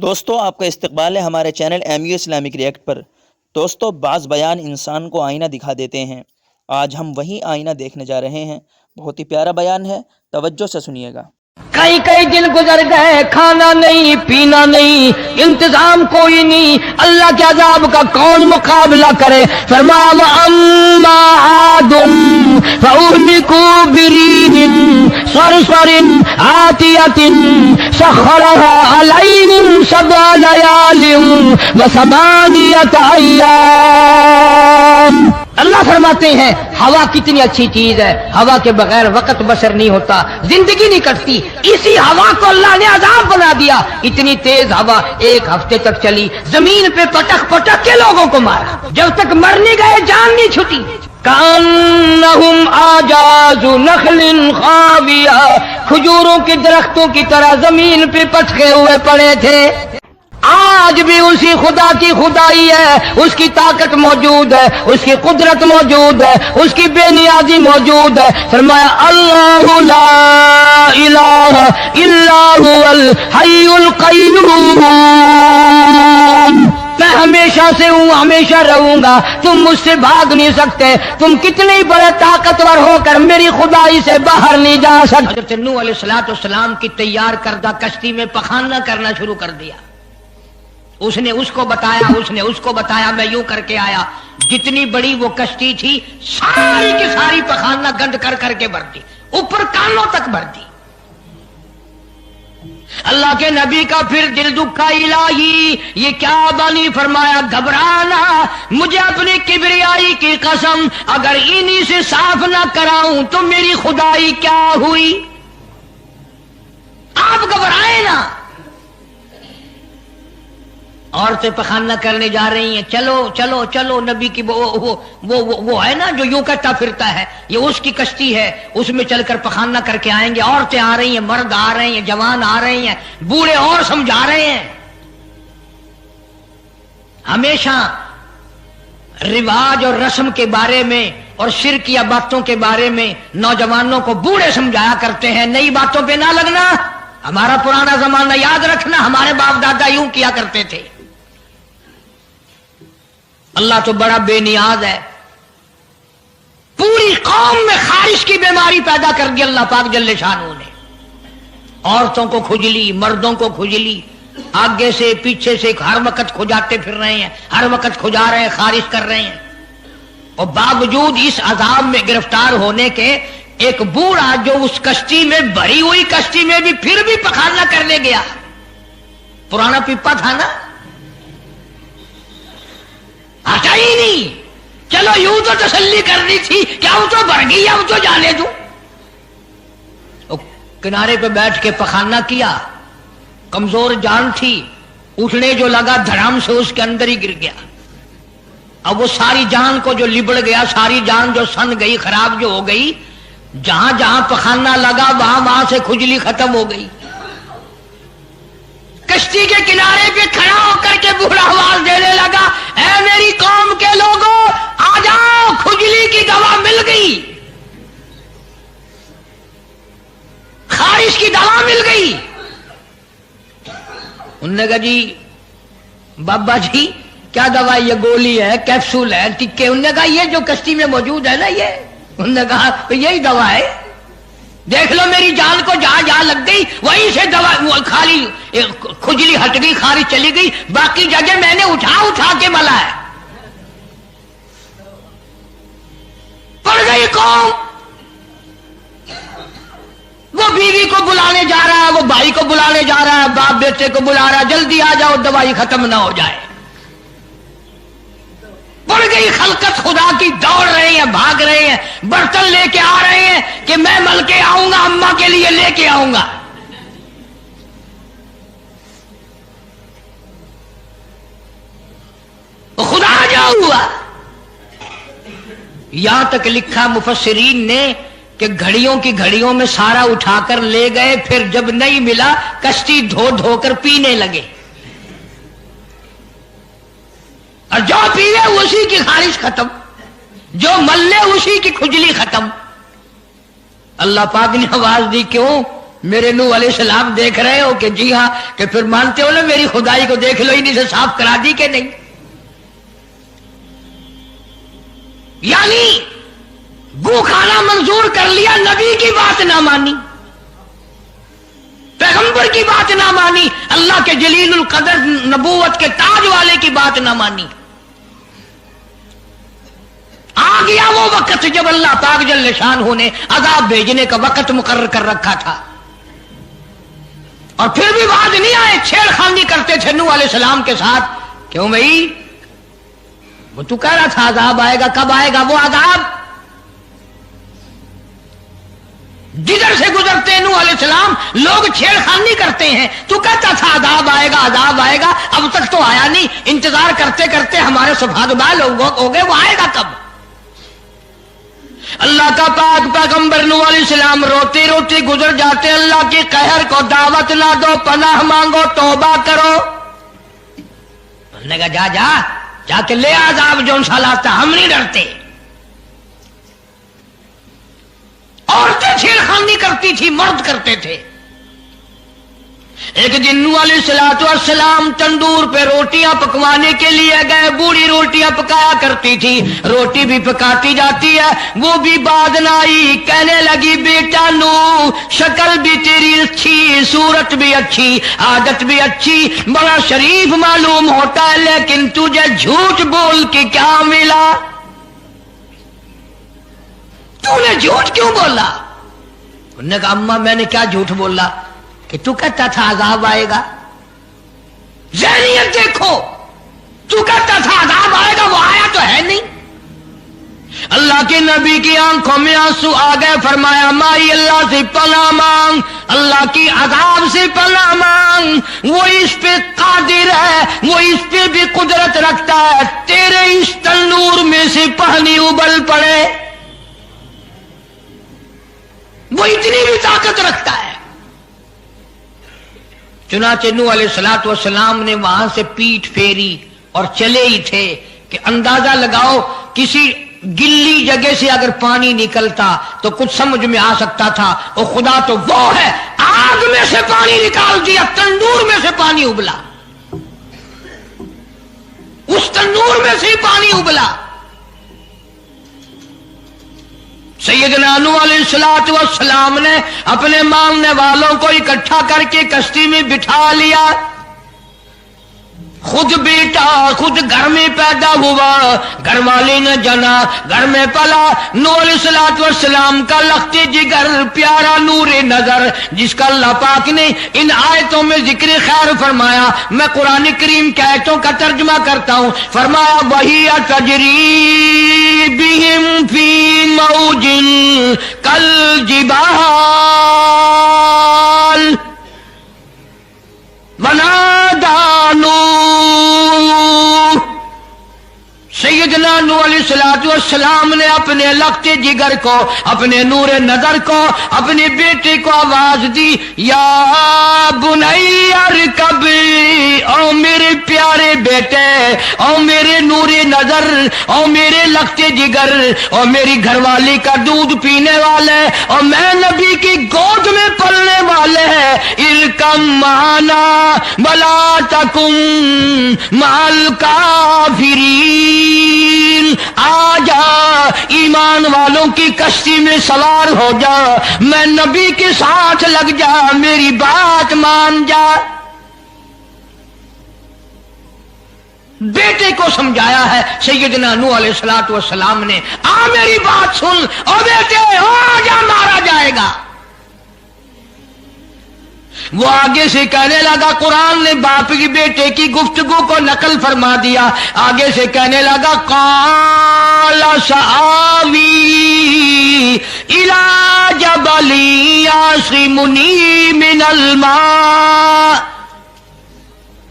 دوستو آپ کا استقبال ہے ہمارے چینل MU اسلامک ریئیکٹ پر۔ دوستو بعض بیان انسان کو آئینہ دکھا دیتے ہیں، آج ہم وہی آئینہ دیکھنے جا رہے ہیں۔ بہت ہی پیارا بیان ہے، توجہ سے سنیے گا۔ کئی دن گزر گئے، کھانا نہیں پینا نہیں، انتظام کوئی نہیں، اللہ کے عذاب کا کون مقابلہ کرے؟ فرمایا وَأَمَّا عَادٌ فَأُهْلِكُوا بِرِيحٍ صَرْصَرٍ عَاتِيَةٍ سَخَّرَهَا عَلَيْهِمْ سَبْعَ لَيَالٍ وَثَمَانِيَةَ أَيَّامٍ۔ اللہ فرماتے ہیں ہوا کتنی اچھی چیز ہے، ہوا کے بغیر وقت بسر نہیں ہوتا، زندگی نہیں کٹتی، اسی ہوا کو اللہ نے عذاب بنا دیا۔ اتنی تیز ہوا ایک ہفتے تک چلی، زمین پہ پٹک پٹک کے لوگوں کو مارا، جب تک مر نہیں گئے جان نہیں چھٹی۔ کأنہم اعجاز نخل خاویہ، کھجوروں کے درختوں کی طرح زمین پہ پٹکے ہوئے پڑے تھے۔ آج بھی اسی خدا کی خدائی ہے، اس کی طاقت موجود ہے، اس کی قدرت موجود ہے، اس کی بے نیازی موجود ہے۔ فرمایا اللہ لا الہ الا هو الحی القیوم، میں ہمیشہ سے ہوں، ہمیشہ رہوں گا، تم مجھ سے بھاگ نہیں سکتے، تم کتنے بڑے طاقتور ہو کر میری خدائی سے باہر نہیں جا سکتے۔ حضرت نوح علیہ السلام کی تیار کردہ کشتی میں پخانا کرنا شروع کر دیا۔ اس نے اس کو بتایا، اس نے اس کو بتایا، میں یوں کر کے آیا۔ جتنی بڑی وہ کشتی تھی ساری کی ساری پخانا گند کر کر کے بھر دی، اوپر کانوں تک بھر دی۔ اللہ کے نبی کا پھر دل دکھا، الہی یہ کیا بانی؟ فرمایا گھبرانا، مجھے اپنی کبریائی کی قسم اگر انہی سے صاف نہ کراؤں تو میری خدائی کیا ہوئی؟ آپ گھبرائے نا۔ عورتیں پخانا کرنے جا رہی ہیں، چلو چلو چلو، نبی کی وہ ہے نا جو یوں کہتا پھرتا ہے، یہ اس کی کشتی ہے، اس میں چل کر پخانا کر کے آئیں گے۔ عورتیں آ رہی ہیں، مرد آ رہے ہیں، جوان آ رہے ہیں، بوڑھے اور سمجھا رہے ہیں۔ ہمیشہ رواج اور رسم کے بارے میں اور شرکیہ باتوں کے بارے میں نوجوانوں کو بوڑھے سمجھایا کرتے ہیں، نئی باتوں پہ نہ لگنا، ہمارا پرانا زمانہ یاد رکھنا، ہمارے باپ دادا یوں کیا کرتے تھے۔ اللہ تو بڑا بے نیاز ہے، پوری قوم میں خارش کی بیماری پیدا کر دی اللہ پاک جل شانہ نے۔ عورتوں کو کھجلی، مردوں کو کھجلی، آگے سے پیچھے سے ہر وقت کھجاتے پھر رہے ہیں، ہر وقت کھجا رہے ہیں، خارش کر رہے ہیں۔ اور باوجود اس عذاب میں گرفتار ہونے کے ایک بوڑھا جو اس کشتی میں بھری ہوئی کشتی میں بھی پھر بھی پخانا کرنے گیا، پرانا پیپا تھا نا، ہٹا ہی نہیں۔ چلو یوں تو تسلی کرنی تھی کہ اب تو بھر گئی، اب تو جانے دوں۔ کنارے پہ بیٹھ کے پخانا کیا، کمزور جان تھی، اٹھنے جو لگا دھڑام سے اس کے اندر ہی گر گیا۔ اب وہ ساری جان کو جو لبڑ گیا، ساری جان جو سن گئی، خراب جو ہو گئی، جہاں جہاں پخانا لگا وہاں سے کھجلی ختم ہو گئی۔ کشتی کے کنارے پہ کھڑا ہو کر کے بوڑھا آواز دینے لگا، اے میری قوم کے لوگوں آ جاؤ، کھجلی کی دوا مل گئی، خارش کی دوا مل گئی۔ انہوں نے کہا جی بابا جی کیا دوا؟ یہ گولی ہے، کیپسول ہے، ٹکے؟ انہوں نے کہا یہ جو کشتی میں موجود ہے نا یہ۔ انہوں نے کہا یہی دوا ہے، دیکھ لو میری جان کو جہاں جہاں لگ گئی وہیں سے دوا خالی کھجلی ہٹ گئی، خارش چلی گئی، باقی جگہ میں نے اٹھا کے ملا ہے۔ پڑ گئی قوم، وہ بیوی کو بلانے جا رہا ہے، وہ بھائی کو بلانے جا رہا ہے، باپ بیٹے کو بلا رہا ہے، جلدی آ جاؤ دوائی ختم نہ ہو جائے۔ پڑ گئی خلقت خدا کی، دوڑ رہے ہیں، بھاگ رہے ہیں، برتن لے کے آ رہے ہیں کہ میں مل کے آؤں گا، اماں کے لیے لے کے آؤں گا۔ خدا جا ہوا۔ یہاں تک لکھا مفسرین نے کہ گھڑیوں کی گھڑیوں میں سارا اٹھا کر لے گئے، پھر جب نہیں ملا کشتی دھو دھو کر پینے لگے، اور جو پیے اسی کی خارش ختم، جو ملے اسی کی کھجلی ختم۔ اللہ پاک نے آواز دی، کیوں؟ میرے نوح علیہ السلام دیکھ رہے ہو کہ جی ہاں، کہ پھر مانتے ہو نا میری خدائی کو، دیکھ لو انہیں سے صاف کرا دی کہ نہیں؟ یعنی گو کھانا منظور کر لیا، نبی کی بات نہ مانی، پیغمبر کی بات نہ مانی، اللہ کے جلیل القدر نبوت کے تاج والے کی بات نہ مانی۔ آ گیا وہ وقت جب اللہ پاک جل شانہ نے عذاب بھیجنے کا وقت مقرر کر رکھا تھا، اور پھر بھی باز نہیں آئے، چھیڑ خانی کرتے تھے نوح علیہ السلام کے ساتھ۔ کیوں بھائی؟ وہ تو کہہ رہا تھا عذاب آئے گا، کب آئے گا وہ عذاب؟ جدھر سے گزرتے نوح علیہ السلام لوگ چھیڑ خانی کرتے ہیں، تو کہتا تھا عذاب آئے گا، عذاب آئے گا، اب تک تو آیا نہیں، انتظار کرتے کرتے ہمارے سبحان بال ہو گئے، وہ آئے گا کب؟ اللہ کا پاک پیغمبر نوح علیہ السلام روتی روتی گزر جاتے، اللہ کی قہر کو دعوت نہ دو، پناہ مانگو، توبہ کرو۔ انہوں نے کہا جا جا جا کے لے عذاب جو انشاءاللہ آتا، ہم نہیں ڈرتے۔ عورتیں چھیڑخانی کرتی تھی، مرد کرتے تھے۔ ایک دن نوح علیہ السلام تندور پہ روٹیاں پکوانے کے لیے گئے، بوڑھی روٹیاں پکایا کرتی تھی، روٹی بھی پکاتی جاتی ہے، وہ بھی بعد نہ آئی، کہنے لگی بیٹا نوح شکل بھی تیری اچھی، صورت بھی اچھی، عادت بھی اچھی، بڑا شریف معلوم ہوتا ہے، لیکن تجھے جھوٹ بول کے کیا ملا؟ تو نے جھوٹ کیوں بولا؟ انہوں نے کہا اماں میں نے کیا جھوٹ بولا؟ کہ تو کہتا تھا عذاب آئے گا۔ ذہنیت دیکھو، تو کہتا تھا عذاب آئے گا، وہ آیا تو ہے نہیں۔ اللہ کے نبی کی آنکھوں میں آنسو آ گئے، فرمایا مائی اللہ سے پناہ مانگ، اللہ کی عذاب سے پناہ مانگ، وہ اس پہ قادر ہے، وہ اس پہ بھی قدرت رکھتا ہے، تیرے اس تنور میں سے پانی ابل پڑے، وہ اتنی بھی طاقت رکھتا ہے۔ چنانچہ نوح علیہ السلام نے وہاں سے پیٹھ پھیری اور چلے ہی تھے کہ اندازہ لگاؤ کسی گلی جگہ سے اگر پانی نکلتا تو کچھ سمجھ میں آ سکتا تھا، اور خدا تو وہ ہے، آگ میں سے پانی نکال دیا، تندور میں سے پانی ابلا، اس تندور میں سے پانی ابلا۔ سیدنا نوح علیہ السلام نے اپنے ماننے والوں کو اکٹھا کر کے کشتی میں بٹھا لیا، خود بیٹا، خود گھر میں پیدا ہوا، گھر والے نے جنا، گھر میں پلا۔ نوح علیہ السلام کا لخت جگر، پیارا نور نظر، جس کا اللہ پاک نے ان آیتوں میں ذکر خیر فرمایا۔ میں قرآن کریم کی آیتوں کا ترجمہ کرتا ہوں۔ فرمایا وہی تجری بہم فی موج کالجبال ونادى نوح، سیدنا نوح علیہ السلام نے اپنے لخت جگر کو، اپنے نور نظر کو، اپنے بیٹے کو آواز دی، یا بنی ارکب، او میرے پیارے بیٹے، او میرے نور نظر، او میرے لخت جگر، او میری گھر والی کا دودھ پینے والے، اور میں نبی کی گود میں پلنے والے ہیں، ارکم معنا ولا تکن مع الکافرین، آ جا ایمان والوں کی کشتی میں سوار ہو جا، میں نبی کے ساتھ لگ جا، میری بات مان جا۔ بیٹے کو سمجھایا ہے سیدنا نوح علیہ السلام نے، آ میری بات سن، او بیٹے آ جا، مارا جائے گا۔ وہ آگے سے کہنے لگا، قرآن نے باپ کی بیٹے کی گفتگو کو نقل فرما دیا، آگے سے کہنے لگا قال سآوی الی جبل یعصمنی من الماء،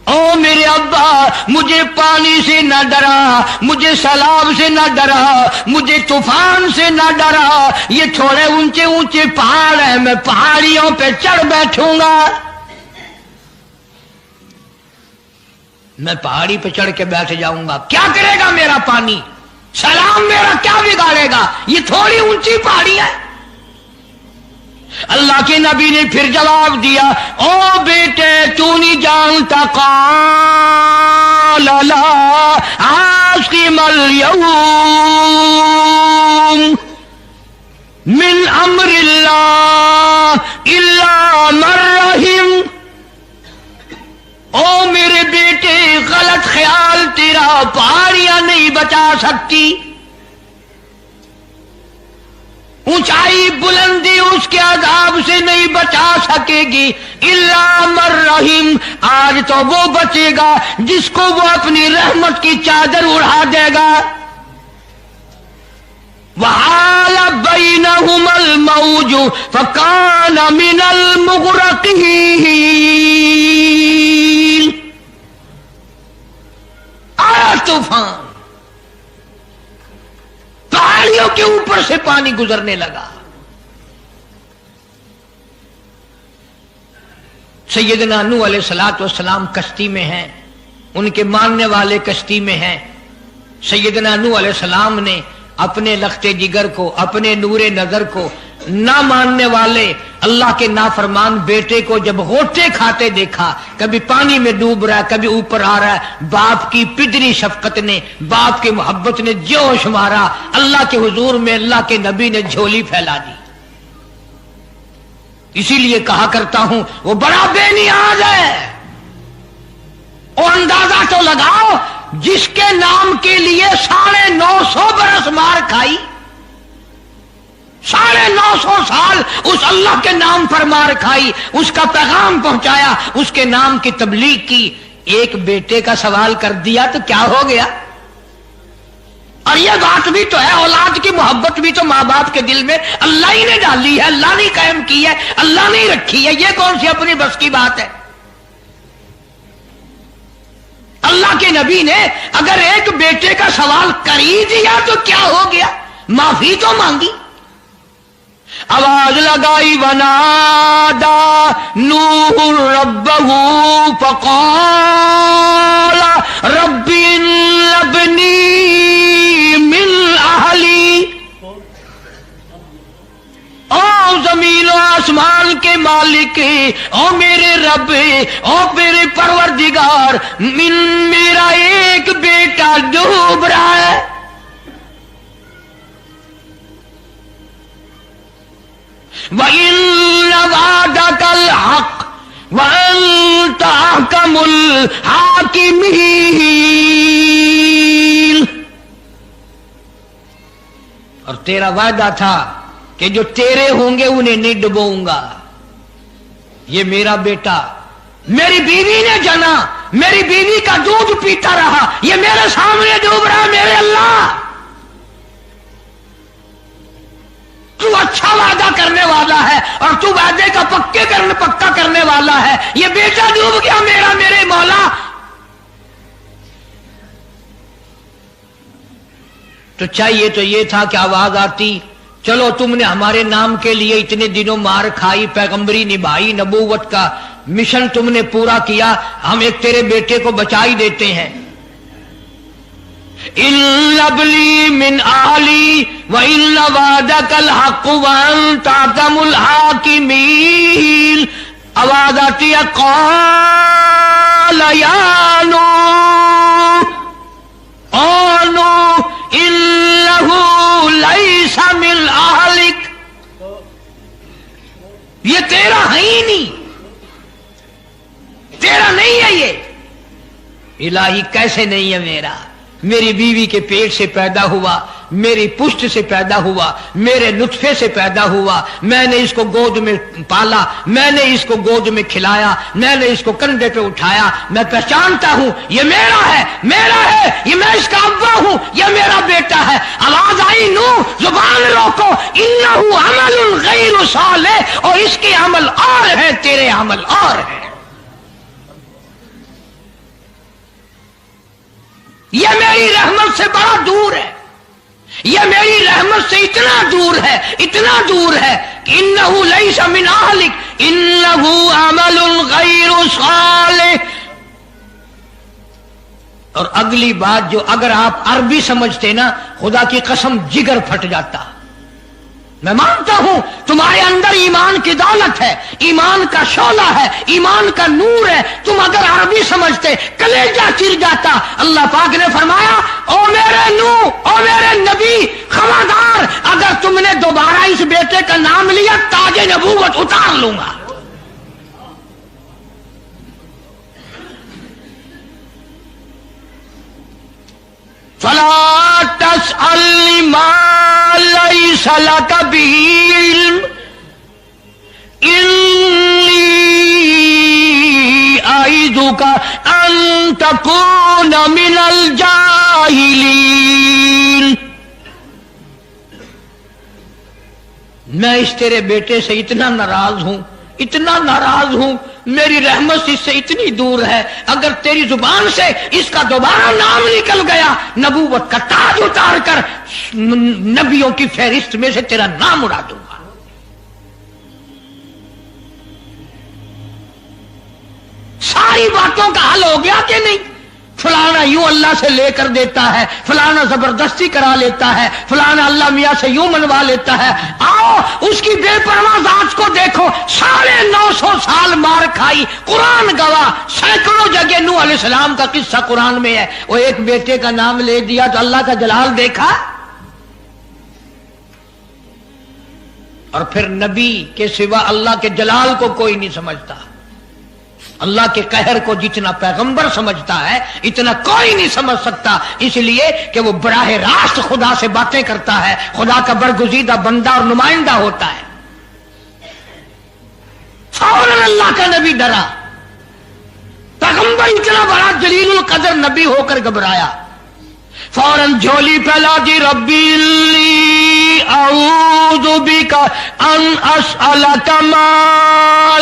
او میرے ابا مجھے پانی سے نہ ڈرا، مجھے سیلاب سے نہ ڈرا، مجھے طوفان سے نہ ڈرا، یہ تھوڑے اونچے اونچے پہاڑ ہیں، میں پہاڑیوں پہ چڑھ بیٹھوں گا، میں پہاڑی پہ چڑھ کے بیٹھ جاؤں گا، کیا کرے گا میرا پانی، سیلاب میرا کیا بگاڑے گا، یہ تھوڑی اونچی پہاڑی ہے۔ اللہ کے نبی نے پھر جواب دیا، او بیٹے تو نہیں جانتا، قال لا عاصم اليوم من امر اللہ الا من رحم۔ او میرے بیٹے، غلط خیال تیرا، پہاڑیاں نہیں بچا سکتی، اونچائی بلندی اس کے عذاب سے نہیں بچا سکے گی، الا من رحم، آج تو وہ بچے گا جس کو وہ اپنی رحمت کی چادر اڑا دے گا۔ وحال بینہما الموج فکان من المغرقین، آیا طوفان، پہاڑیوں کے اوپر سے پانی گزرنے لگا۔ سیدنا نوح علیہ السلام کشتی میں ہیں، ان کے ماننے والے کشتی میں ہیں۔ سیدنا نوح علیہ السلام نے اپنے لخت جگر کو، اپنے نور نظر کو، نہ ماننے والے اللہ کے نافرمان بیٹے کو جب غوطے کھاتے دیکھا، کبھی پانی میں ڈوب رہا ہے، کبھی اوپر آ رہا ہے، باپ کی پدری شفقت نے، باپ کی محبت نے جوش مارا، اللہ کے حضور میں اللہ کے نبی نے جھولی پھیلا دی۔ اسی لیے کہا کرتا ہوں وہ بڑا بے نیاز ہے۔ اور اندازہ تو لگاؤ، جس کے نام کے لیے 950 برس مار کھائی، 950 سال اس اللہ کے نام پر مار کھائی، اس کا پیغام پہنچایا، اس کے نام کی تبلیغ کی، ایک بیٹے کا سوال کر دیا تو کیا ہو گیا؟ اور یہ بات بھی تو ہے، اولاد کی محبت بھی تو ماں باپ کے دل میں اللہ ہی نے ڈالی ہے، اللہ نے قائم کی ہے، اللہ نے رکھی ہے، یہ کون سی اپنی بس کی بات ہے؟ اللہ کے نبی نے اگر ایک بیٹے کا سوال کر ہی دیا تو کیا ہو گیا؟ معافی تو مانگی، آواز لگائی، ونادا نوح ربہ فقال رب ابنی من اہلی۔ او زمین و آسمان کے مالک، او میرے رب، او میرے پروردگار، میرا ایک بیٹا ڈوب رہا ہے۔ وَإِنَّ وَعْدَكَ الْحَقُّ وَأَنْتَ أَحْكَمُ الْحَاكِمِينَ۔ اور تیرا وعدہ تھا کہ جو تیرے ہوں گے انہیں نہیں ڈبوؤں گا۔ یہ میرا بیٹا میری بیوی نے جنا، میری بیوی کا دودھ پیتا رہا، یہ میرے سامنے ڈوب رہا، میرے اللہ تو اچھا وعدہ کرنے والا ہے اور تو وعدے کا پکا کرنے والا ہے، یہ بیٹا ڈوب گیا میرا، میرے مولا۔ تو چاہیے تو یہ تھا کہ آواز آتی، چلو تم نے ہمارے نام کے لیے اتنے دنوں مار کھائی، پیغمبری نبھائی، نبوت کا مشن تم نے پورا کیا، ہم ایک تیرے بیٹے کو بچا ہی دیتے ہیں۔ إِنَّ ابْنِي مِنْ أَهْلِي وَإِنَّ وَعْدَكَ الْحَقُّ وَأَنْتَ أَحْكَمُ الْحَاكِمِينَ۔ آواز آتی ہے، قَالَ يَا نُوحُ إِنَّهُ لَيْسَ مِنْ أَهْلِكَ، یہ تیرا ہے ہی نہیں، تیرا نہیں ہے یہ۔ الہی کیسے نہیں ہے میرا؟ میری بیوی کے پیٹ سے پیدا ہوا، میری پشت سے پیدا ہوا، میرے نطفے سے پیدا ہوا، میں نے اس کو گود میں پالا، میں نے اس کو گود میں کھلایا، میں نے اس کو کندھے پہ اٹھایا، میں پہچانتا ہوں یہ میرا ہے، میرا ہے، یہ میں اس کا ابا ہوں، یہ میرا بیٹا ہے۔ آواز آئی، نوح زبان روکو، انہ عمل غیر صالح، اور اس کے عمل اور ہیں، تیرے عمل اور ہیں۔ یہ میری رحمت سے بڑا دور ہے، یہ میری رحمت سے اتنا دور ہے، اتنا دور ہے کہ انہ لیس من اہلک انہ عمل غیر صالح۔ اور اگلی بات جو اگر آپ عربی سمجھتے نا، خدا کی قسم جگر پھٹ جاتا۔ میں مانتا ہوں تمہارے اندر ایمان کی دولت ہے، ایمان کا شعلہ ہے، ایمان کا نور ہے، تم اگر عربی سمجھتے کلیجہ چر جاتا۔ اللہ پاک نے فرمایا او میرے نوح، او میرے نبی، خبردار اگر تم نے دوبارہ اس بیٹے کا نام لیا تاج نبوت اتار لوں گا۔ فلا تسألنی ما لیس لک بہ علم انی اعیذک ان تکون من الجاہلین۔ میں اس تیرے بیٹے سے اتنا ناراض ہوں، اتنا ناراض ہوں، میری رحمت اس سے اتنی دور ہے، اگر تیری زبان سے اس کا دوبارہ نام نکل گیا نبوت کا تاج اتار کر نبیوں کی فہرست میں سے تیرا نام اڑا دوں گا۔ ساری باتوں کا حل ہو گیا کہ نہیں؟ فلانا یوں اللہ سے لے کر دیتا ہے، فلانا زبردستی کرا لیتا ہے، فلانا اللہ میاں سے یوں منوا لیتا ہے۔ آؤ اس کی بے پرواہ ذات کو دیکھو، 950 سال مار کھائی، قرآن گواہ، سینکڑوں جگہ نوح علیہ السلام کا قصہ قرآن میں ہے، وہ ایک بیٹے کا نام لے دیا تو اللہ کا جلال دیکھا۔ اور پھر نبی کے سوا اللہ کے جلال کو کوئی نہیں سمجھتا، اللہ کے قہر کو جتنا پیغمبر سمجھتا ہے اتنا کوئی نہیں سمجھ سکتا، اس لیے کہ وہ براہ راست خدا سے باتیں کرتا ہے، خدا کا برگزیدہ بندہ اور نمائندہ ہوتا ہے۔ فوراً اللہ کا نبی ڈرا، پیغمبر اتنا بڑا جلیل القدر نبی ہو کر گھبرایا، فوراً جھولی پھیلا دی، ربی لی اعوذ بک ان اسألک ما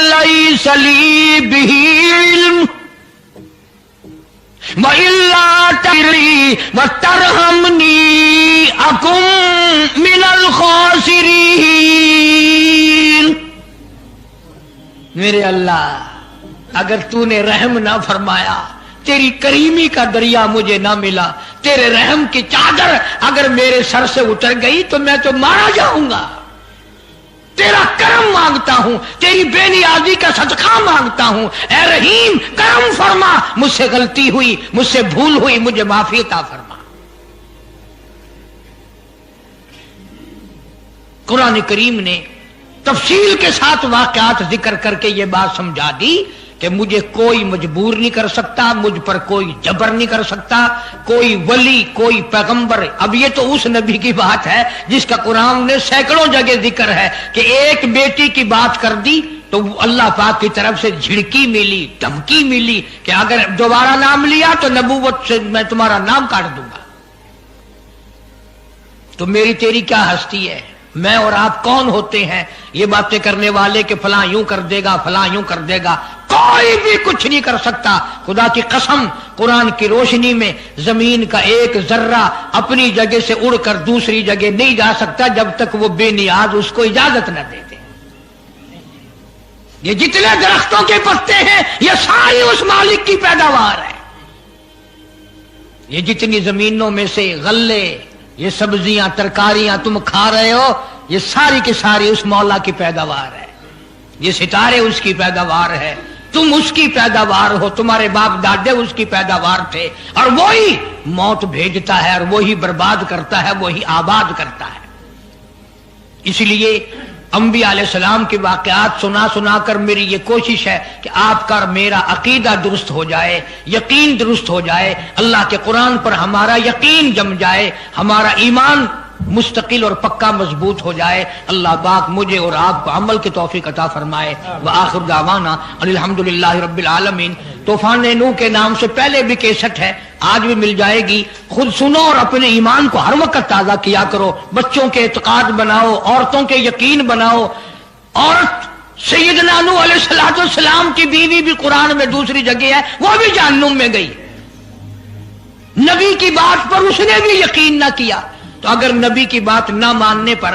لیس لی بہ علم وإلا تغفر وترحمنی اکن من الخاسرین۔ میرے اللہ اگر تو نے رحم نہ فرمایا، تیری کریمی کا دریا مجھے نہ ملا، تیرے رحم کی چادر اگر میرے سر سے اتر گئی تو میں تو مارا جاؤں گا۔ تیرا کرم مانگتا ہوں، تیری بے نیازی کا صدقہ مانگتا ہوں، اے رحیم کرم فرما، مجھ سے غلطی ہوئی، مجھ سے بھول ہوئی، مجھے معافی عطا فرما۔ قرآن کریم نے تفصیل کے ساتھ واقعات ذکر کر کے یہ بات سمجھا دی کہ مجھے کوئی مجبور نہیں کر سکتا، مجھ پر کوئی جبر نہیں کر سکتا، کوئی ولی، کوئی پیغمبر۔ اب یہ تو اس نبی کی بات ہے جس کا قرآن نے سینکڑوں جگہ ذکر ہے کہ ایک بیٹی کی بات کر دی تو اللہ پاک کی طرف سے جھڑکی ملی، دھمکی ملی کہ اگر دوبارہ نام لیا تو نبوت سے میں تمہارا نام کاٹ دوں گا۔ تو میری تیری کیا ہستی ہے؟ میں اور آپ کون ہوتے ہیں یہ باتیں کرنے والے کہ فلاں یوں کر دے گا، فلاں یوں کر دے گا؟ کوئی بھی کچھ نہیں کر سکتا۔ خدا کی قسم قرآن کی روشنی میں زمین کا ایک ذرہ اپنی جگہ سے اڑ کر دوسری جگہ نہیں جا سکتا جب تک وہ بے نیاز اس کو اجازت نہ دے دے۔ یہ جتنے درختوں کے پتے ہیں یہ ساری اس مالک کی پیداوار ہے۔ یہ جتنی زمینوں میں سے غلے، یہ سبزیاں، ترکاریاں تم کھا رہے ہو، یہ ساری کی ساری اس مولا کی پیداوار ہے۔ یہ ستارے اس کی پیداوار ہے، تم اس کی پیداوار ہو، تمہارے باپ دادے اس کی پیداوار تھے، اور وہی موت بھیجتا ہے اور وہی برباد کرتا ہے، وہی آباد کرتا ہے۔ اس لیے انبیاء علیہ السلام کے واقعات سنا سنا کر میری یہ کوشش ہے کہ آپ کا میرا عقیدہ درست ہو جائے، یقین درست ہو جائے، اللہ کے قرآن پر ہمارا یقین جم جائے، ہمارا ایمان مستقل اور پکا مضبوط ہو جائے۔ اللہ پاک مجھے اور آپ کو عمل کی توفیق عطا فرمائے۔ وآخر دعوانا ان الحمدللہ رب العالمین۔ طوفان نوح کے نام سے پہلے بھی کیسٹ ہے، آج بھی مل جائے گی، خود سنو اور اپنے ایمان کو ہر وقت تازہ کیا کرو۔ بچوں کے اعتقاد بناؤ، عورتوں کے یقین بناؤ۔ عورت سیدنا نوح علیہ السلام کی بیوی بھی قرآن میں دوسری جگہ ہے، وہ بھی جہنم میں گئی۔ نبی کی بات پر اس نے بھی یقین نہ کیا، تو اگر نبی کی بات نہ ماننے پر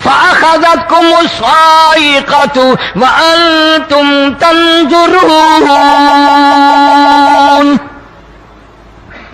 فأخذتكم الصاعقة وأنتم تنظرون।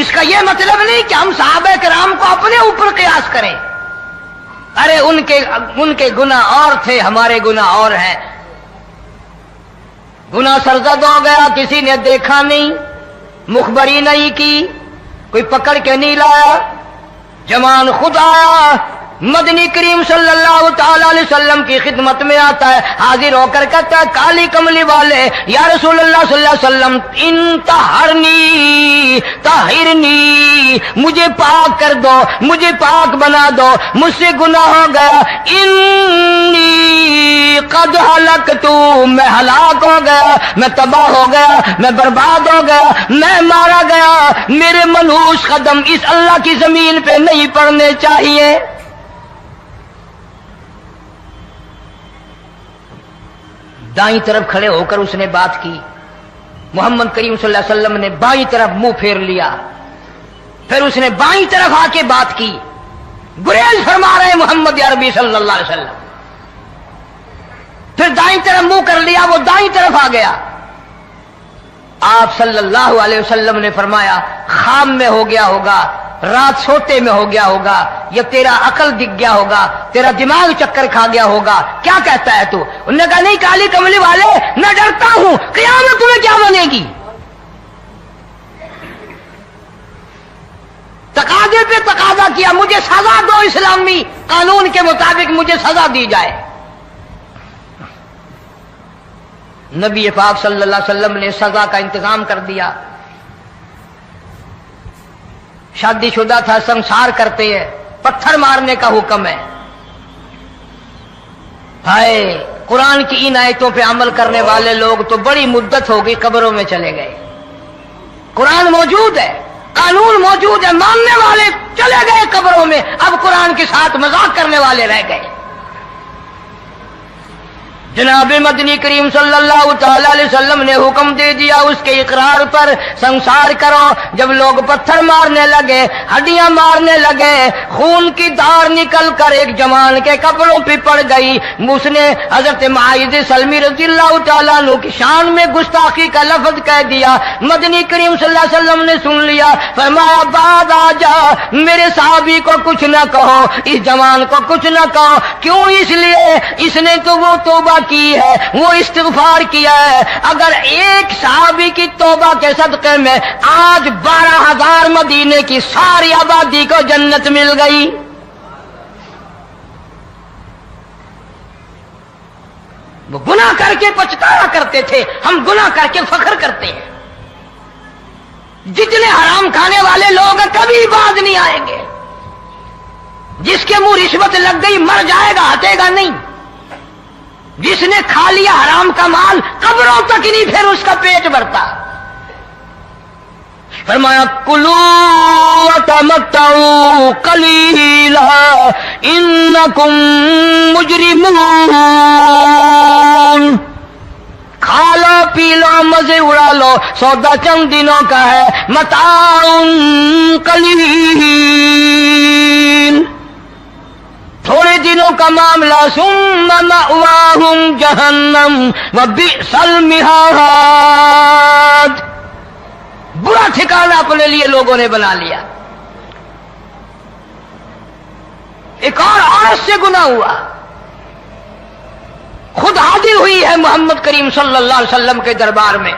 اس کا یہ مطلب نہیں کہ ہم صحابہ کرام کو اپنے اوپر قیاس کریں. ارے ان کے گناہ اور تھے، ہمارے گناہ اور ہیں. گناہ سرزد ہو گیا، کسی نے دیکھا نہیں، مخبری نہیں کی، کوئی پکڑ کے نہیں لایا، جوان خود آیا، مدنی کریم صلی اللہ تعالی علیہ وسلم کی خدمت میں آتا ہے، حاضر ہو کر کہتا ہے کالی کملی والے یا رسول اللہ صلی اللہ علیہ وسلم انتہرنی طہرنی، مجھے پاک کر دو، مجھے پاک بنا دو، مجھ سے گناہ ہو گیا، انی قد ہلکت، میں ہلاک ہو گیا، میں تباہ ہو گیا، میں برباد ہو گیا، میں مارا گیا، میرے منحوس قدم اس اللہ کی زمین پہ نہیں پڑنے چاہیے. دائیں طرف کھڑے ہو کر اس نے بات کی. محمد کریم صلی اللہ علیہ وسلم نے بائیں طرف منہ پھیر لیا، پھر اس نے بائیں طرف آ کے بات کی. گریز فرما رہے محمد عربی صلی اللہ علیہ وسلم. پھر دائیں طرف منہ کر لیا، وہ دائیں طرف آ گیا. آپ صلی اللہ علیہ وسلم نے فرمایا خواب میں ہو گیا ہوگا، رات سوتے میں ہو گیا ہوگا، یا تیرا عقل دکھ گیا ہوگا، تیرا دماغ چکر کھا گیا ہوگا، کیا کہتا ہے تو؟ انہوں نے کہا نہیں کالی کملی والے، میں ڈرتا ہوں قیامت تمہیں کیا بنے گی. تقاضے پہ تقاضا کیا، مجھے سزا دو، اسلامی قانون کے مطابق مجھے سزا دی جائے. نبی پاک صلی اللہ علیہ وسلم نے سزا کا انتظام کر دیا. شادی شدہ تھا، سنسار کرتے ہیں، پتھر مارنے کا حکم ہے. ہائے قرآن کی ان آیتوں پہ عمل کرنے والے لوگ تو بڑی مدت ہو گئی قبروں میں چلے گئے. قرآن موجود ہے، قانون موجود ہے، ماننے والے چلے گئے قبروں میں، اب قرآن کے ساتھ مذاق کرنے والے رہ گئے. جناب مدنی کریم صلی اللہ تعالی علیہ وسلم نے حکم دے دیا اس کے اقرار پر سنسار کرو. جب لوگ پتھر مارنے لگے، ہڈیاں مارنے لگے، خون کی دھار نکل کر ایک جوان کے کپڑوں پہ پڑ گئی. اس نے حضرت معاذ سلمی رضی اللہ تعالیٰ عنہ کی شان میں گستاخی کا لفظ کہہ دیا. مدنی کریم صلی اللہ علیہ وسلم نے سن لیا، فرمایا بعد آ جا، میرے صحابی کو کچھ نہ کہو، اس جوان کو کچھ نہ کہو. کیوں؟ اس لیے اس نے تو وہ توبہ کی ہے، وہ استغفار کیا ہے. اگر ایک صحابی کی توبہ کے صدقے میں آج 12,000 مدینے کی ساری آبادی کو جنت مل گئی. وہ گناہ کر کے پچھتایا کرتے تھے، ہم گناہ کر کے فخر کرتے ہیں. جتنے حرام کھانے والے لوگ ہیں کبھی باز نہیں آئیں گے. جس کے منہ رشوت لگ گئی مر جائے گا، ہٹے گا نہیں. جس نے کھا لیا حرام کا مال قبروں تک نہیں پھر اس کا پیٹ بھرتا. فرمایا کلو وتمتعوا قلیلا انکم مجرمون، کھا لو پی لو مزے اڑا لو، سودا چند دنوں کا ہے، متاع قلیل، تھوڑے دنوں کا معاملہ. ثم مأواہم جہنم وبئس المہاد، برا ٹھکانہ اپنے لیے لوگوں نے بنا لیا. ایک اور عورت سے گناہ ہوا، خود حاضر ہوئی ہے محمد کریم صلی اللہ علیہ وسلم کے دربار میں،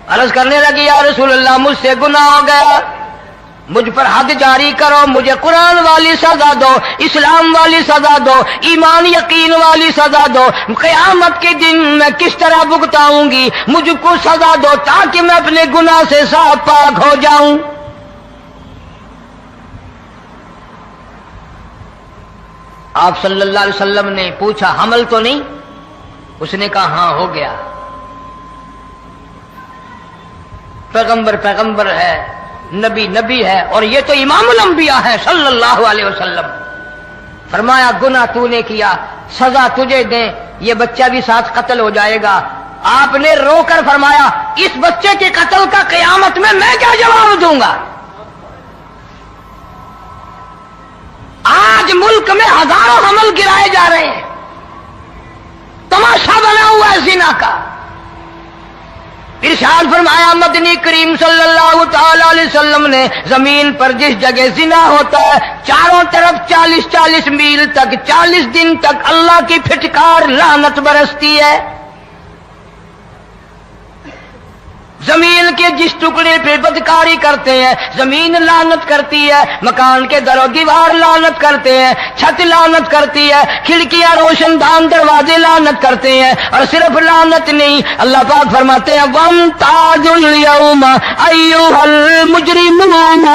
عرض کرنے لگی یا رسول اللہ مجھ سے گناہ ہو گیا، مجھ پر حد جاری کرو، مجھے قرآن والی سزا دو، اسلام والی سزا دو، ایمان یقین والی سزا دو. قیامت کے دن میں کس طرح بھگتاؤں گی، مجھ کو سزا دو تاکہ میں اپنے گناہ سے صاف پاک ہو جاؤں. آپ صلی اللہ علیہ وسلم نے پوچھا حمل تو نہیں؟ اس نے کہا ہاں ہو گیا. پیغمبر ہے، نبی ہے، اور یہ تو امام الانبیاء ہے صلی اللہ علیہ وسلم. فرمایا گناہ تو نے کیا، سزا تجھے دیں، یہ بچہ بھی ساتھ قتل ہو جائے گا. آپ نے رو کر فرمایا اس بچے کے قتل کا قیامت میں کیا جواب دوں گا؟ آج ملک میں ہزاروں حمل گرائے جا رہے ہیں، تماشا بنا ہوا ہے زنا کا. ارشاد فرمایا مدنی کریم صلی اللہ تعالی علیہ وسلم نے زمین پر جس جگہ زنا ہوتا ہے چاروں طرف 40 میل تک 40 دن تک اللہ کی پھٹکار لعنت برستی ہے. زمین کے جس ٹکڑے پہ بدکاری کرتے ہیں زمین لعنت کرتی ہے, مکان کے در و دیوار لعنت کرتے ہیں, چھت لعنت کرتی ہے, کھڑکیاں روشن دان دروازے لعنت کرتے ہیں. اور صرف لعنت نہیں, اللہ پاک فرماتے ہیں وَامْتَازُوا الْيَوْمَ أَيُّهَا الْمُجْرِمُونَ.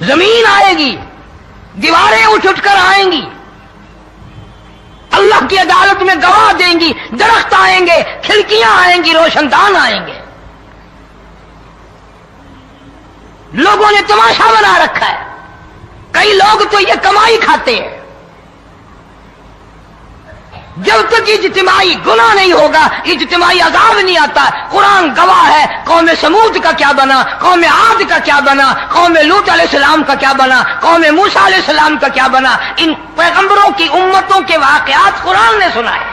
زمین آئے گی, دیواریں اٹھ کر آئیں گی, اللہ کی عدالت میں گواہ دیں گی, درخت آئیں گے, کھڑکیاں آئیں گی, روشن دان آئیں گے. لوگوں نے تماشا بنا رکھا ہے. کئی لوگ تو یہ کمائی کھاتے ہیں. جب تک اجتماعی گناہ نہیں ہوگا اجتماعی عذاب نہیں آتا. قرآن گواہ ہے, قوم سمود کا کیا بنا, قوم عاد کا کیا بنا, قوم لوط علیہ السلام کا کیا بنا, قوم موسیٰ علیہ السلام کا کیا بنا. ان پیغمبروں کی امتوں کے واقعات قرآن نے سنائے.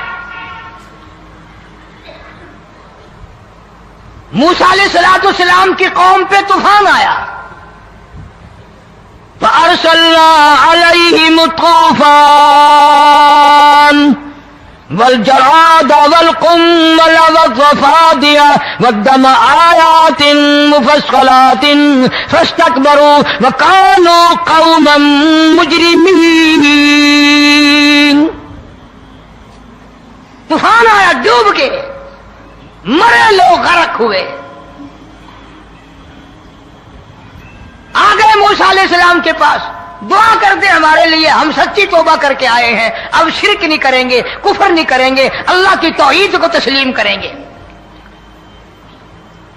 موسیٰ علیہ السلام کی قوم پہ طوفان آیا, فَأَرْسَلْنَا عَلَيْهِمُ الطُّوفَانَ والجراد والقمل والضفادع والدم آيات مفصلات فاستكبروا وكانوا قوما مجرمين. طوفان آیا, ڈوب کے مرے لوگ, غرق ہوئے. آ گئے موسیٰ علیہ السلام کے پاس, دعا کر دیں ہمارے لیے, ہم سچی توبہ کر کے آئے ہیں, اب شرک نہیں کریں گے, کفر نہیں کریں گے, اللہ کی توحید کو تسلیم کریں گے.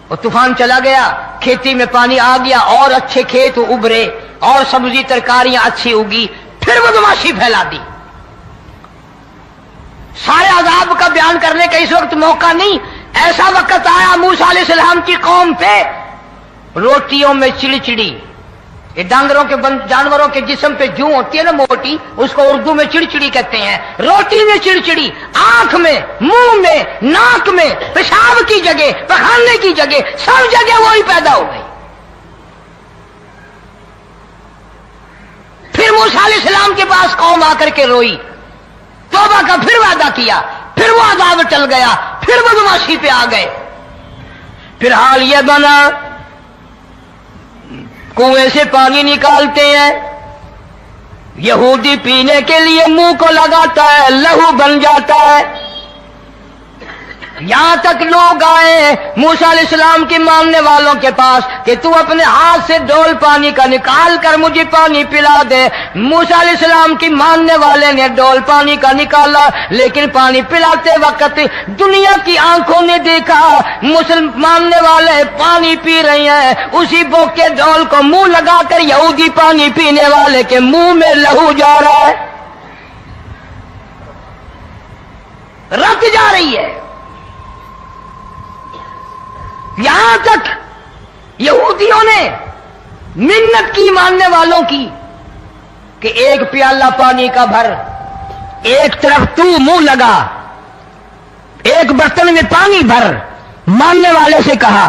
اور طوفان چلا گیا, کھیتی میں پانی آ گیا, اور اچھے کھیت ابھرے, اور سبزی ترکاریاں اچھی اگی. پھر بدماشی پھیلا دی. سارے عذاب کا بیان کرنے کا اس وقت موقع نہیں. ایسا وقت آیا موسیٰ علیہ السلام کی قوم پہ روٹیوں میں چڑچڑی. یہ ڈانگروں کے جانوروں کے جسم پہ جوں ہوتی ہے نا موٹی, اس کو اردو میں چڑچڑی کہتے ہیں. روٹی میں چڑچڑی, آنکھ میں, منہ میں, ناک میں, پیشاب کی جگہ, پخانے کی جگہ, سب جگہ وہی پیدا ہو گئی. پھر موسیٰ علیہ السلام کے پاس قوم آ کر کے روئی, توبہ کا پھر وعدہ کیا, پھر وہ عذاب چل گیا, پھر بدماشی پہ آ گئے. پھر حال یہ بنا, کنویں سے پانی نکالتے ہیں, یہودی پینے کے لیے منہ کو لگاتا ہے, لہو بن جاتا ہے. یہاں تک لوگ آئے موسیٰ علیہ السلام کے ماننے والوں کے پاس کہ تو اپنے ہاتھ سے ڈول پانی کا نکال کر مجھے پانی پلا دے. موسیٰ علیہ السلام کی ماننے والے نے ڈول پانی کا نکالا, لیکن پانی پلاتے وقت دنیا کی آنکھوں نے دیکھا ماننے والے پانی پی رہے ہیں, اسی بوک کے ڈول کو منہ لگا کر یہودی پانی پینے والے کے منہ میں لہو جا رہا ہے, رت جا رہی ہے. یہاں تک یہودیوں نے منت کی ماننے والوں کی کہ ایک پیالہ پانی کا بھر, ایک طرف تو منہ لگا, ایک برتن میں پانی بھر. ماننے والے سے کہا,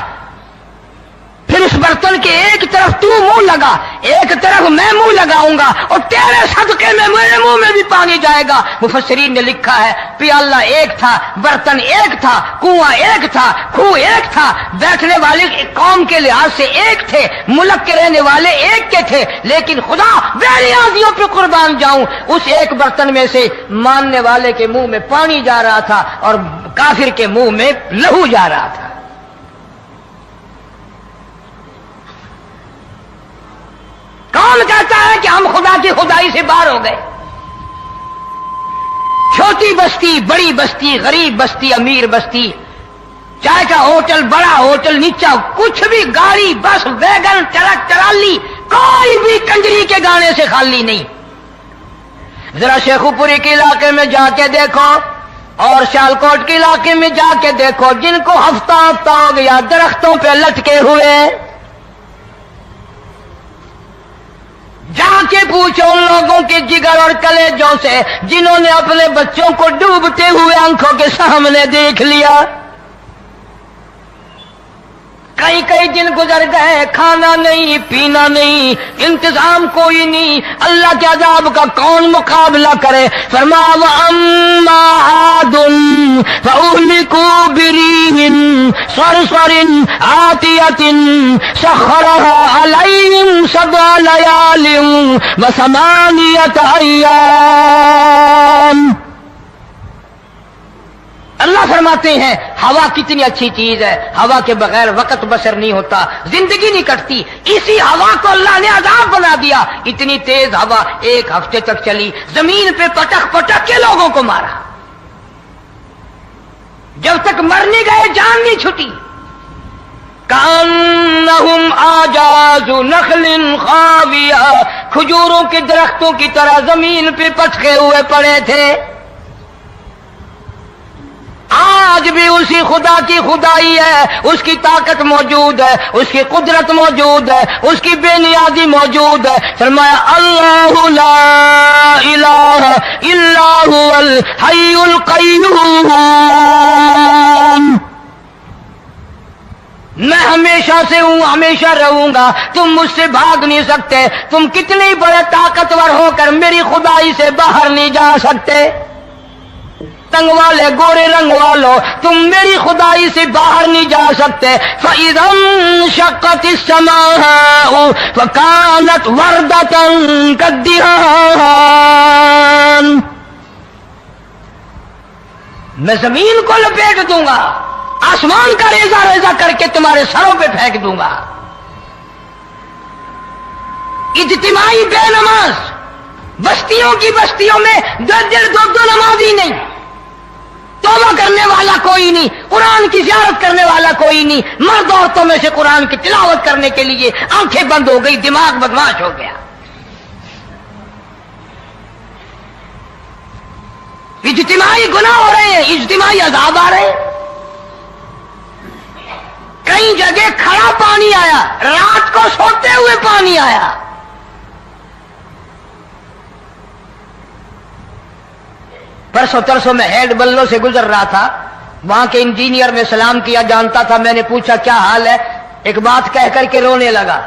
پھر اس برتن کے ایک طرف تو منہ لگا, ایک طرف میں منہ لگاؤں گا, اور تیرے صدقے میں میرے منہ میں بھی پانی جائے گا. مفسرین نے لکھا ہے پیالہ ایک تھا, برتن ایک تھا, کنواں ایک تھا, کھوہ ایک تھا, بیٹھنے والے قوم کے لحاظ سے ایک تھے, ملک کے رہنے والے ایک کے تھے, لیکن خدا بے نیازیوں پہ قربان جاؤں, اس ایک برتن میں سے ماننے والے کے منہ میں پانی جا رہا تھا اور کافر کے منہ میں لہو جا رہا تھا. کون کہتا ہے کہ ہم خدا کی خدائی سے باہر ہو گئے؟ چھوٹی بستی, بڑی بستی, غریب بستی, امیر بستی, چائے کا ہوٹل, بڑا ہوٹل, نیچا کچھ بھی, گاڑی, بس, ویگن, ٹرک, ٹرالی, کوئی بھی کنجری کے گانے سے خالی نہیں. ذرا شیخو پوری کے علاقے میں جا کے دیکھو اور سیالکوٹ کے علاقے میں جا کے دیکھو, جن کو ہفتہ ہفتہ ہو گیا درختوں پہ لٹکے ہوئے, جا کے پوچھو ان لوگوں کے جگر اور کلیجوں سے جنہوں نے اپنے بچوں کو ڈوبتے ہوئے آنکھوں کے سامنے دیکھ لیا. کئی کئی دن گزر گئے، کھانا نہیں، پینا نہیں، انتظام کوئی نہیں، اللہ کے عذاب کا کون مقابلہ کرے؟ فرمایا وَأَمَّا عَادٌ فَأُهْلِكُوا بِرِيحٍ صَرْصَرٍ عَاتِيَةٍ سَخَّرَهَا عَلَيْهِمْ 7 لَيَالٍ و8 أَيَّامٍ. اللہ فرماتے ہیں ہوا کتنی اچھی چیز ہے، ہوا کے بغیر وقت بسر نہیں ہوتا، زندگی نہیں کٹتی. اسی ہوا کو اللہ نے عذاب بنا دیا. اتنی تیز ہوا 1 ہفتے تک چلی، زمین پہ پٹک پٹک کے لوگوں کو مارا. جب تک مر نہیں گئے جان نہیں چھٹی. کأنہم اعجاز نخل خاویہ، کھجوروں کے درختوں کی طرح زمین پہ پٹکے ہوئے پڑے تھے. آج بھی اسی خدا کی خدائی ہے، اس کی طاقت موجود ہے، اس کی قدرت موجود ہے، اس کی بے نیازی موجود ہے. فرمایا اللہ لا الہ الا هو الحی القیوم. میں ہمیشہ سے ہوں، ہمیشہ رہوں گا، تم مجھ سے بھاگ نہیں سکتے. تم کتنے بڑے طاقتور ہو کر میری خدائی سے باہر نہیں جا سکتے. تنگ والے گورے رنگ والو تم میری خدائی سے باہر نہیں جا سکتے. فَإِذَا انشَقَّتِ السَّمَاءُ فَكَانَتْ وَرْدَةً كَالدِّهَانِ. میں زمین کو لپیٹ دوں گا، آسمان کا ریزہ ریزہ کر کے تمہارے سروں پہ پھینک دوں گا. اجتماعی بے نماز، بستیوں کی بستیوں میں 2 نمازی نہیں، توبہ کرنے والا کوئی نہیں، قرآن کی زیارت کرنے والا کوئی نہیں. مرد عورتوں میں سے قرآن کی تلاوت کرنے کے لیے آنکھیں بند ہو گئی، دماغ بدماش ہو گیا. اجتماعی گناہ ہو رہے ہیں، اجتماعی عذاب آ رہے ہیں. کئی جگہ کھڑا پانی آیا، رات کو سوتے ہوئے پانی آیا. پرسوں ترسوں میں ہیڈ بلوں سے گزر رہا تھا، وہاں کے انجینئر نے سلام کیا، جانتا تھا. میں نے پوچھا کیا حال ہے؟ ایک بات کہہ کر کے رونے لگا.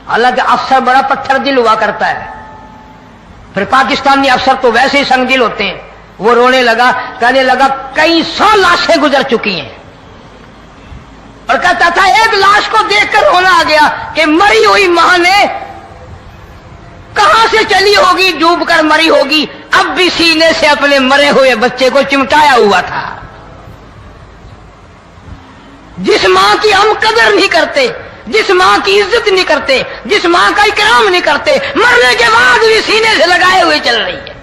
حالانکہ افسر بڑا پتھر دل ہوا کرتا ہے، پھر پاکستانی افسر تو ویسے ہی سنگ دل ہوتے ہیں. وہ رونے لگا، کہنے لگا کئی 100 لاشیں گزر چکی ہیں، اور کہتا تھا ایک لاش کو دیکھ کر رونا آ گیا کہ مری ہوئی ماں نے کہاں سے چلی ہوگی، ڈوب کر مری ہوگی، اب بھی سینے سے اپنے مرے ہوئے بچے کو چمٹایا ہوا تھا. جس ماں کی ہم قدر نہیں کرتے، جس ماں کی عزت نہیں کرتے، جس ماں کا اکرام نہیں کرتے، مرنے کے بعد بھی سینے سے لگائے ہوئے چل رہی ہے.